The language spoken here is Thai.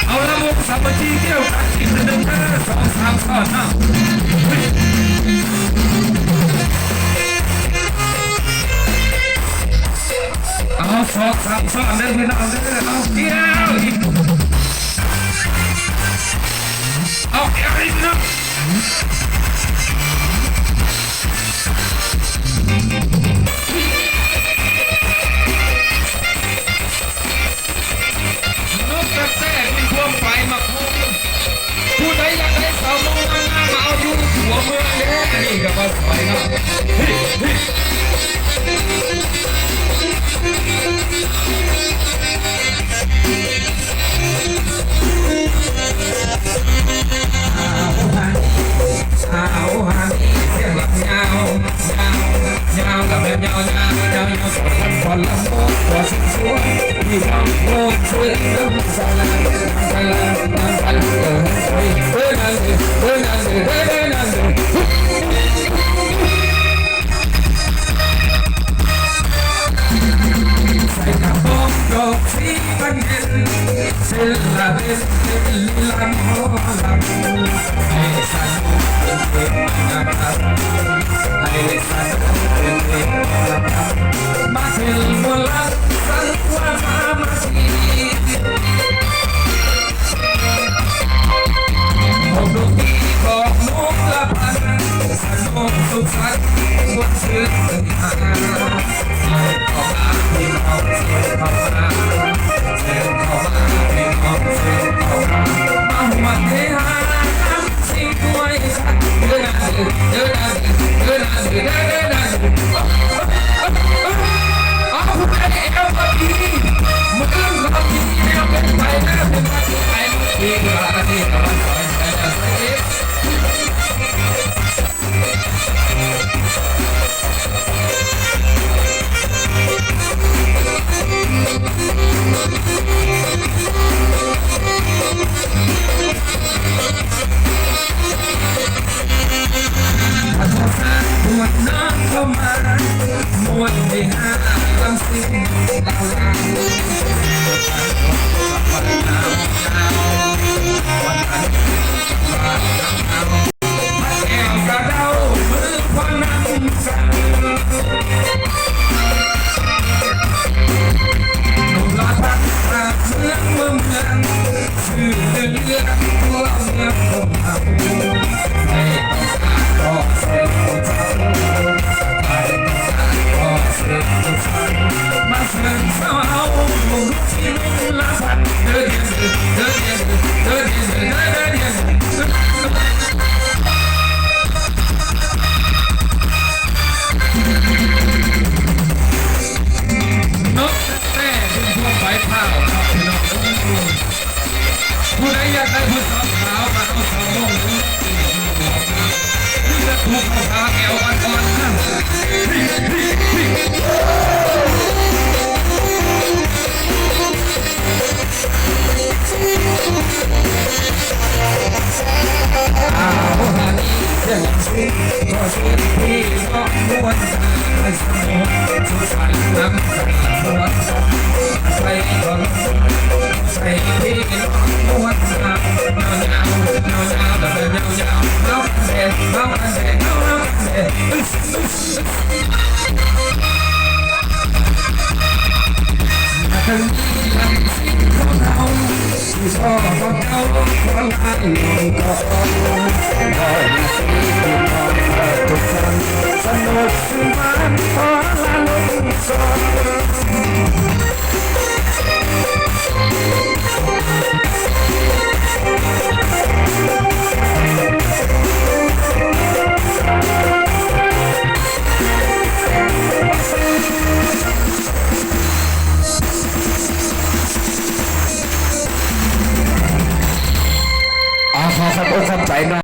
เอาละมุกสามัคคีเกี่ยวกันอีกหนึ่งนะ2 3 ข้อนะเอา2 3 ข้อเดินไปนะเอาเดินเอาเกี่ยวเอาเกี่ยวอีกนะผู้ใดอยากได้สาวมองงามมาเอาอยู่หัวเมืองเด้นี่ก็ว่าสวยเนาะ งเสือน้ำสาลาสาลาน้ำสาลาเดินนั่นเดินนั่นเดินนั่นเดินใส่กระโปรงดอกสีบันเย็นเซลลาเบนเซลลาโมลาให้สันเป็นเพลงนะครับให้สันเป็นเพลงนะครับมาเทลโมลาสังวาสามาสีบอกดวงดีบอกนุกละพันสนุกสุขสันต์บนชื่นหาเสียงเข้ามาพี่น้องเสียงเข้ามาเสียงเข้ามาพี่น้องเสียงเข้ามามาหัวเทหาสิ่งด้วยสักเดินนั่นเดินนั่นเดินนั่นเดินนั่นเอาผู้ใดเอวก็ดีมือก็ดีแนวเป็นไปแนวเป็นไปไปดีกว่าดีกว่าสอนใจจะใส่มวลน้ำเข้ามามวลที่หาลำสิ่งดาวลางวันหนาวหนาววันนั้นวันหนาวมาแก้วกระเดามือควันน้ำสั่งหนุ่มลาพักมาเมืองชื่อเรื่องตัวเมืองคงทำให้ต้องการรอเสียงคนทำให้ต้องการรอเสียงคนทำมาเสียงเศร้าลูกที่นุ่งลาพันเดินเดินเดินเดินเดินเดินเดินเดินนกแต่เป็นพวกใบเผาครับพี่น้องผู้ใดอยากได้ผู้สาวขาวมาเอาสาวลงนี่จะถูกเขาขาแก้วอ่อนๆนะอ้าวฮันนี่เสียงสิก็สิพี่น้องม้วนใจสนุกสุดสันน้ำใจม้วนใส่ก็ใส่พี่น้องม้วนเงาเงาเงาเงาเงาเงาเงาเงาเงาเด็ดเงาเด็ดเงาเด็ดถึงลังสิ่งของเราที่ชอบของเราคนละหนึ่งก็ได้มาสิ่งที่มองทุกคนสนุกสนานคนละหนึ่งสองขอคำอกคำใจหน่อย